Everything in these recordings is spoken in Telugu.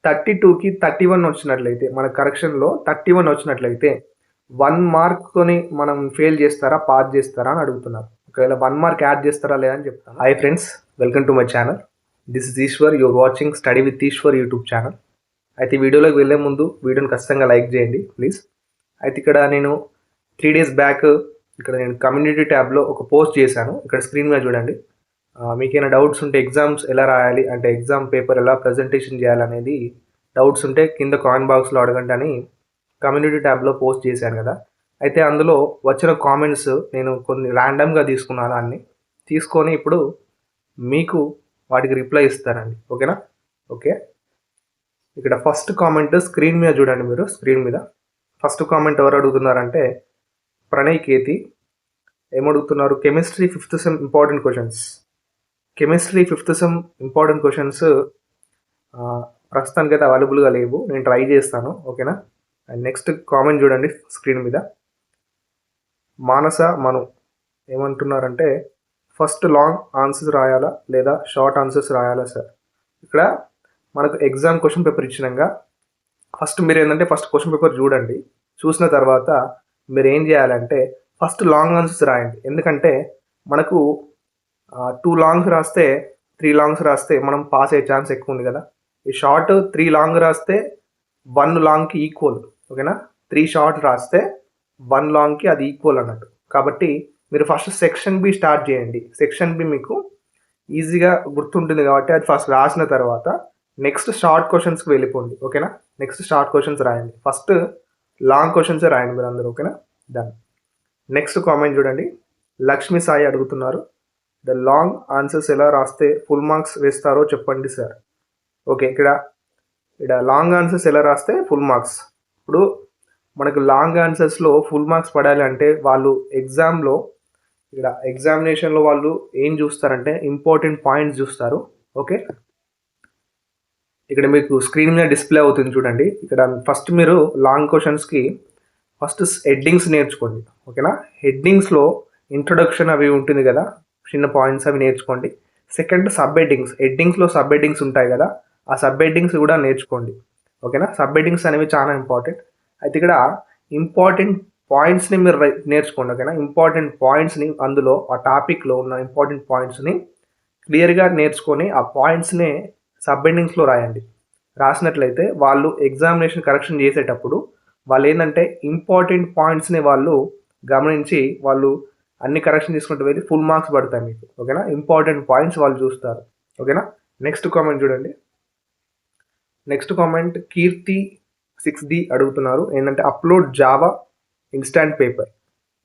32కి 31 వచ్చినట్లయితే మన కరెక్షన్‌లో 31 వచ్చినట్లయితే 1 మార్క్‌తోని మనం ఫెయిల్ చేస్తారా? పాస్ చేస్తారా? అని అడుగుతున్నారు. ఒకవేళ 1 మార్క్ యాడ్ చేస్తారా? లేదా? అని చెప్తాను. Hi friends, welcome to my channel. This is Eeshwar. You are watching study with Eeshwar YouTube channel. అయితే వీడియోలోకి వెళ్ళే ముందు వీడియోని ఖచ్చితంగా లైక్ చేయండి ప్లీజ్. అయితే ఇక్కడ నేను 3 డేస్ బ్యాక్ ఇక్కడ నేను కమ్యూనిటీ ట్యాబ్‌లో ఒక పోస్ట్ చేశాను. ఇక్కడ స్క్రీన్ మీద చూడండి. మీకేమైనా డౌట్స్ ఉంటే ఎగ్జామ్స్ ఎలా రాయాలి, అంటే ఎగ్జామ్ పేపర్ ఎలా ప్రజెంటేషన్ చేయాలనేది డౌట్స్ ఉంటే కింద కామెంట్ బాక్స్లో అడగండి అని కమ్యూనిటీ ట్యాబ్లో పోస్ట్ చేశాను కదా. అయితే అందులో వచ్చిన కామెంట్స్ నేను కొన్ని ర్యాండమ్గా తీసుకున్నాను, అన్ని తీసుకొని ఇప్పుడు మీకు వాటికి రిప్లై ఇస్తానండి. ఓకేనా? ఓకే, ఇక్కడ ఫస్ట్ కామెంట్ స్క్రీన్ మీద చూడండి. మీరు స్క్రీన్ మీద ఫస్ట్ కామెంట్ ఎవరు అడుగుతున్నారంటే ప్రణయ్ కేతి. ఏమడుగుతున్నారు? Chemistry 5th sem important questions. Chemistry 5th sem important questions ప్రస్తుతానికి అయితే అవైలబుల్గా లేవు, నేను ట్రై చేస్తాను. ఓకేనా? అండ్ నెక్స్ట్ కామెంట్ చూడండి స్క్రీన్ మీద. మానస మను ఏమంటున్నారంటే ఫస్ట్ లాంగ్ ఆన్సర్స్ రాయాలా లేదా షార్ట్ ఆన్సర్స్ రాయాలా సార్? ఇక్కడ మనకు ఎగ్జామ్ క్వశ్చన్ పేపర్ ఇచ్చినాక ఫస్ట్ మీరు ఏంటంటే ఫస్ట్ క్వశ్చన్ పేపర్ చూడండి. చూసిన తర్వాత మీరు ఏం చేయాలంటే ఫస్ట్ లాంగ్ ఆన్సర్స్ రాయండి. ఎందుకంటే మనకు 2 లాంగ్స్ రాస్తే 3 లాంగ్స్ రాస్తే మనం పాస్ అయ్యే ఛాన్స్ ఎక్కువ ఉంది కదా. ఈ షార్ట్ 3 లాంగ్ రాస్తే 1 లాంగ్కి ఈక్వల్. ఓకేనా? 3 షార్ట్ రాస్తే 1 లాంగ్కి అది ఈక్వల్ అన్నట్టు. కాబట్టి మీరు ఫస్ట్ సెక్షన్ బి స్టార్ట్ చేయండి. సెక్షన్ బి మీకు ఈజీగా గుర్తుంటుంది కాబట్టి అది ఫస్ట్ రాసిన తర్వాత నెక్స్ట్ షార్ట్ క్వశ్చన్స్కి వెళ్ళిపోండి. ఓకేనా? నెక్స్ట్ షార్ట్ క్వశ్చన్స్ రాయండి, ఫస్ట్ లాంగ్ క్వశ్చన్స్ రాయండి మీరు అందరూ. ఓకేనా? డన్. నెక్స్ట్ కామెంట్ చూడండి. లక్ష్మీ సాయి అడుగుతున్నారు, ద లాంగ్ ఆన్సర్స్ ఎలా రాస్తే ఫుల్ మార్క్స్ వేస్తారో చెప్పండి సార్. ఓకే, ఇక్కడ లాంగ్ ఆన్సర్స్ ఎలా రాస్తే ఫుల్ మార్క్స్. ఇప్పుడు మనకు లాంగ్ ఆన్సర్స్లో ఫుల్ మార్క్స్ పడాలి అంటే వాళ్ళు ఎగ్జామ్లో ఇక్కడ ఎగ్జామినేషన్లో వాళ్ళు ఏం చూస్తారంటే ఇంపార్టెంట్ పాయింట్స్ చూస్తారు. ఓకే, ఇక్కడ మీకు స్క్రీన్ మీద డిస్ప్లే అవుతుంది చూడండి. ఇక్కడ ఫస్ట్ మీరు లాంగ్ క్వశ్చన్స్కి ఫస్ట్ హెడ్డింగ్స్ నేర్చుకోండి. ఓకేనా? హెడ్డింగ్స్లో ఇంట్రొడక్షన్ అవి ఉంటుంది కదా, చిన్న పాయింట్స్ అవి నేర్చుకోండి. సెకండ్ సబ్ హెడ్డింగ్స్, హెడ్డింగ్స్లో సబ్ హెడ్డింగ్స్ ఉంటాయి కదా, ఆ సబ్ హెడ్డింగ్స్ కూడా నేర్చుకోండి. ఓకేనా? సబ్ హెడ్డింగ్స్ అనేవి చాలా ఇంపార్టెంట్. అయితే ఇక్కడ ఇంపార్టెంట్ పాయింట్స్ని మీరు నేర్చుకోండి. ఓకేనా? ఇంపార్టెంట్ పాయింట్స్ని అందులో ఆ టాపిక్లో ఉన్న ఇంపార్టెంట్ పాయింట్స్ని క్లియర్గా నేర్చుకొని ఆ పాయింట్స్ని సబ్ హెడ్డింగ్స్లో రాయండి. రాసినట్లయితే వాళ్ళు ఎగ్జామినేషన్ కరెక్షన్ చేసేటప్పుడు వాళ్ళు ఏంటంటే ఇంపార్టెంట్ పాయింట్స్ని వాళ్ళు గమనించి వాళ్ళు అన్ని కరెక్షన్ తీసుకుంటూ వెళ్ళి ఫుల్ మార్క్స్ పడతాయి మీకు. ఓకేనా? ఇంపార్టెంట్ పాయింట్స్ వాళ్ళు చూస్తారు. ఓకేనా? నెక్స్ట్ కామెంట్ చూడండి. నెక్స్ట్ కామెంట్ కీర్తి 6D అడుగుతున్నారు ఏంటంటే అప్లోడ్ జావా ఇన్స్టాంట్ పేపర్.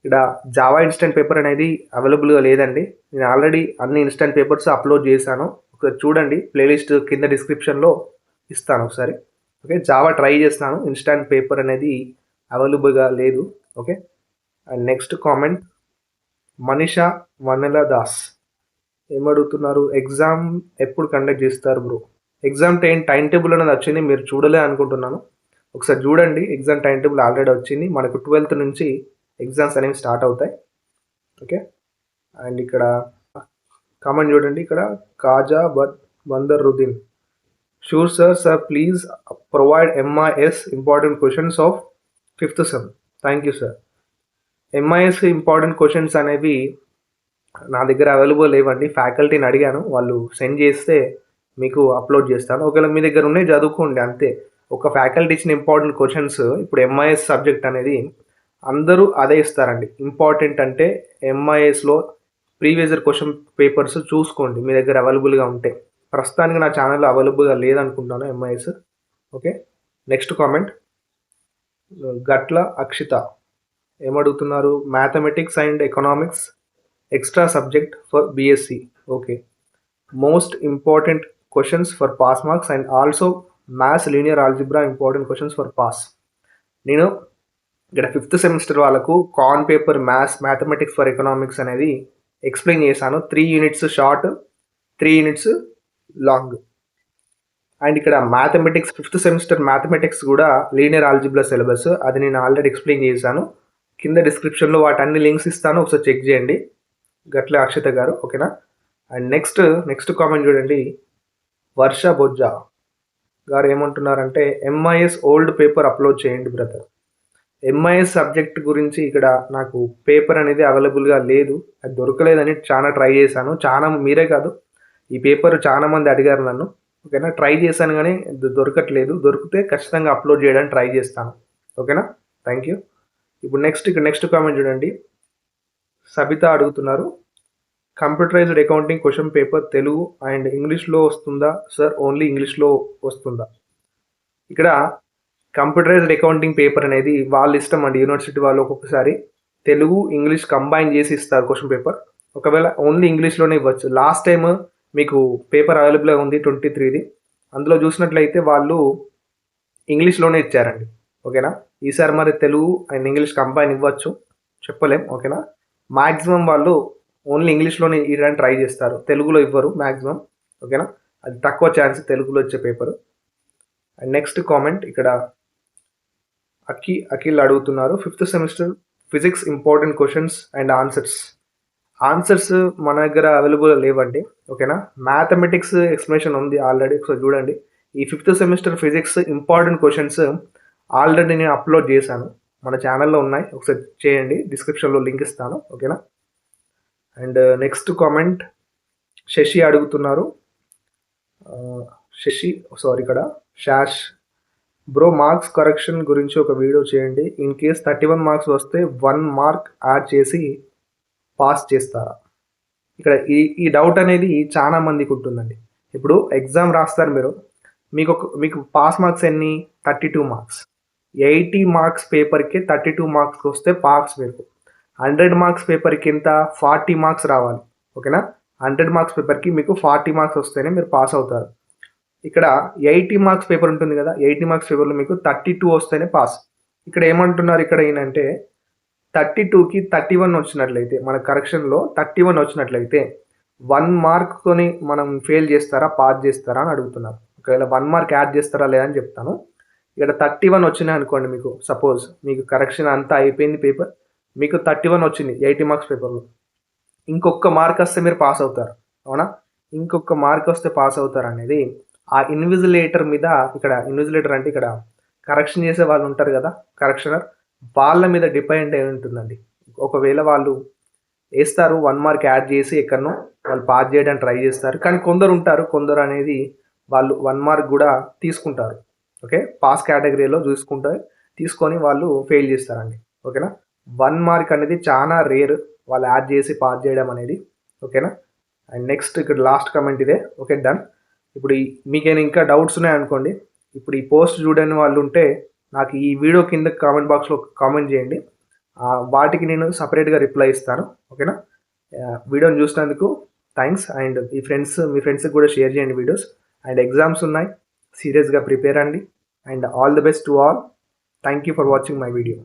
ఇక్కడ జావా ఇన్స్టాంట్ పేపర్ అనేది అవైలబుల్గా లేదండి. నేను ఆల్రెడీ అన్ని ఇన్స్టాంట్ పేపర్స్ అప్లోడ్ చేశాను. ఒకసారి చూడండి, ప్లేలిస్ట్ కింద డిస్క్రిప్షన్లో ఇస్తాను ఒకసారి. ఓకే, జావా ట్రై చేస్తాను, ఇన్స్టాంట్ పేపర్ అనేది అవైలబుల్గా లేదు. Okay. And next comment Manisha Vanela Das ఏమడుగుతున్నారు, ఎగ్జామ్ ఎప్పుడు కండక్ట్ చేస్తారు బ్రో? ఎగ్జామ్ టైం టేబుల్ అనేది వచ్చింది, మీరు చూడలే అనుకుంటున్నాను. ఒకసారి చూడండి, ఎగ్జామ్ టైం టేబుల్ ఆల్రెడీ వచ్చింది. మనకు 12th నుంచి ఎగ్జామ్స్ అనేవి స్టార్ట్ అవుతాయి. ఓకే. అండ్ ఇక్కడ కామెంట్ చూడండి. ఇక్కడ Khaja Bandaruddin, sure sir please provide MIS important questions of 5th sem. Thank you sir. MIS important questions అనేవి నా దగ్గర అవైలబుల్ లేవండి. ఫ్యాకల్టీని అడిగాను, వాళ్ళు సెండ్ చేస్తే మీకు అప్లోడ్ చేస్తాను. ఒకవేళ మీ దగ్గర ఉన్నాయి చదువుకోండి అంతే. ఒక ఫ్యాకల్టీ ఇచ్చిన ఇంపార్టెంట్ క్వశ్చన్స్ ఇప్పుడు MIS సబ్జెక్ట్ అనేది అందరూ అదే ఇస్తారండి. ఇంపార్టెంట్ అంటే MISలో ప్రీవియస్ ఇయర్ క్వశ్చన్ పేపర్స్ చూసుకోండి మీ దగ్గర అవైలబుల్గా ఉంటే. ప్రస్తుతానికి నా ఛానల్లో అవైలబుల్గా లేదనుకుంటాను MIS. Okay. Next comment Gatla Akshitha ఏమడుగుతున్నారు, mathematics and economics extra subject for BSc. Okay, most important questions for pass marks and also maths linear algebra important questions for pass. నేను ఇక్కడ 5th సెమిస్టర్ వాళ్ళకు కాన్ పేపర్ మ్యాథమెటిక్స్ ఫర్ ఎకనామిక్స్ అనేది ఎక్స్ప్లెయిన్ చేశాను. 3 units short, 3 units long. And ఇక్కడ మ్యాథమెటిక్స్ 5th సెమిస్టర్ మ్యాథమెటిక్స్ కూడా లీనియర్ ఆల్జిబ్రా సిలబస్, అది నేను ఆల్రెడీ ఎక్స్ప్లెయిన్ చేశాను. కింద డిస్క్రిప్షన్లో వాటన్ని లింక్స్ ఇస్తాను, ఒకసారి చెక్ చేయండి గట్ల అక్షిత గారు. ఓకేనా? అండ్ నెక్స్ట్ కామెంట్ చూడండి. వర్ష బొజ్జా గారు ఏమంటున్నారంటే ఎంఐఎస్ ఓల్డ్ పేపర్ అప్లోడ్ చేయండి బ్రదర్. ఎంఐఎస్ సబ్జెక్ట్ గురించి ఇక్కడ నాకు పేపర్ అనేది అవైలబుల్గా లేదు, అది దొరకలేదని చాలా ట్రై చేశాను. చాలా మీరే కాదు, ఈ పేపర్ చాలా మంది అడిగారు నన్ను. ఓకేనా, ట్రై చేశాను కానీ దొరకట్లేదు. దొరికితే ఖచ్చితంగా అప్లోడ్ చేయడానికి ట్రై చేస్తాను. ఓకేనా, థ్యాంక్ యూ. ఇప్పుడు నెక్స్ట్ కామెంట్ చూడండి. సబిత అడుగుతున్నారు, computerized accounting question paper Telugu and ఇంగ్లీష్లో వస్తుందా సార్? ఓన్లీ ఇంగ్లీష్లో వస్తుందా? ఇక్కడ కంప్యూటరైజ్డ్ అకౌంటింగ్ పేపర్ అనేది వాళ్ళ ఇష్టం అండి. యూనివర్సిటీ వాళ్ళు ఒక్కొక్కసారి తెలుగు ఇంగ్లీష్ కంబైన్ చేసి ఇస్తారు క్వశ్చన్ పేపర్. ఒకవేళ ఓన్లీ ఇంగ్లీష్లోనే ఇవ్వచ్చు. లాస్ట్ టైం మీకు పేపర్ అవైలబుల్గా ఉంది 23ది, అందులో చూసినట్లయితే వాళ్ళు ఇంగ్లీష్లోనే ఇచ్చారండి. ఓకేనా, ఈసారి మరి తెలుగు అండ్ ఇంగ్లీష్ కంబైన్ ఇవ్వచ్చు, చెప్పలేం. ఓకేనా, మ్యాక్సిమం వాళ్ళు ఓన్లీ ఇంగ్లీష్లోనే ఇవ్వడానికి ట్రై చేస్తారు, తెలుగులో ఇవ్వరు మ్యాక్సిమం. ఓకేనా, అది తక్కువ ఛాన్స్ తెలుగులో వచ్చే పేపరు. అండ్ నెక్స్ట్ కామెంట్ ఇక్కడ అఖిల్ అడుగుతున్నారు, 5th semester physics important questions and answers మన దగ్గర అవైలబుల్ లేవండి. ఓకేనా, మ్యాథమెటిక్స్ ఎక్స్ప్లెనేషన్ ఉంది ఆల్రెడీ, ఒకసారి చూడండి. ఈ 5th semester physics important questions already నేను అప్లోడ్ చేశాను, మన ఛానల్లో ఉన్నాయి, ఒకసారి చేయండి, డిస్క్రిప్షన్లో లింక్ ఇస్తాను. ఓకేనా. అండ్ నెక్స్ట్ కామెంట్ శశి అడుగుతున్నారు, ఇక్కడ శాష్ బ్రో, మార్క్స్ కరెక్షన్ గురించి ఒక వీడియో చేయండి. ఇన్ కేస్ 31 మార్క్స్ వస్తే 1 మార్క్ యాడ్ చేసి పాస్ చేస్తారా? ఇక్కడ ఈ డౌట్ అనేది చాలా మందికి ఉంటుందండి. ఇప్పుడు ఎగ్జామ్ రాస్తారు మీరు, మీకు పాస్ మార్క్స్ ఎన్ని? 32 మార్క్స్. 80 మార్క్స్ పేపర్కి 32 మార్క్స్ వస్తే పాస్. మీకు 100 మార్క్స్ పేపర్కి ఎంత? 40 మార్క్స్ రావాలి. ఓకేనా, 100 మార్క్స్ పేపర్కి మీకు 40 మార్క్స్ వస్తేనే మీరు పాస్ అవుతారు. ఇక్కడ 80 మార్క్స్ పేపర్ ఉంటుంది కదా, 80 మార్క్స్ పేపర్లో మీకు 32 వస్తేనే పాస్. ఇక్కడ ఏమంటున్నారు, ఇక్కడ ఏంటంటే 32కి 31 వచ్చినట్లయితే, మన కరెక్షన్లో 31 వచ్చినట్లయితే 1 మార్క్తోని మనం ఫెయిల్ చేస్తారా, పాస్ చేస్తారా అని అడుగుతున్నారు. ఒకవేళ 1 మార్క్ యాడ్ చేస్తారా లేదని చెప్తాను. ఇక్కడ 31 వచ్చినాయి అనుకోండి, మీకు సపోజ్ మీకు కరెక్షన్ అంతా అయిపోయింది పేపర్, మీకు 31 వచ్చింది 80 మార్క్స్ పేపర్లో, ఇంకొక మార్క్ వస్తే మీరు పాస్ అవుతారు. అవునా, ఇంకొక మార్క్ వస్తే పాస్ అవుతారు అనేది ఆ ఇన్విజిలేటర్ మీద, ఇక్కడ ఇన్విజిలేటర్ అంటే ఇక్కడ కరెక్షన్ చేసే వాళ్ళు ఉంటారు కదా, కరెక్షనర్, వాళ్ళ మీద డిపెండ్ అయి ఉంటుందండి. ఒకవేళ వాళ్ళు వేస్తారు 1 మార్క్ యాడ్ చేసి ఎక్కడనో వాళ్ళు పాస్ చేయడానికి ట్రై చేస్తారు, కానీ కొందరు అనేది వాళ్ళు 1 మార్క్ కూడా తీసుకుంటారు. ఓకే, పాస్ కేటగిరీలో తీసుకొని వాళ్ళు ఫెయిల్ చేస్తారండి. ఓకేనా, 1 మార్క్ అనేది చాలా రేర్ వాళ్ళు యాడ్ చేసి పాస్ చేయడం అనేది. ఓకేనా. అండ్ నెక్స్ట్ ఇక్కడ లాస్ట్ కమెంట్ ఇదే. Okay, done. ఇప్పుడు మీకైనా ఇంకా డౌట్స్ ఉన్నాయనుకోండి, ఇప్పుడు ఈ పోస్ట్ చూడని వాళ్ళు ఉంటే నాకు ఈ వీడియో కింద కామెంట్ బాక్స్లో కామెంట్ చేయండి, వాటికి నేను సపరేట్గా రిప్లై ఇస్తాను. ఓకేనా, వీడియోని చూసినందుకు థ్యాంక్స్. అండ్ మీ ఫ్రెండ్స్కి కూడా షేర్ చేయండి వీడియోస్. అండ్ ఎగ్జామ్స్ ఉన్నాయి, సీరియస్గా ప్రిపేర్ అండి. And all the best to all. Thank you for watching my video.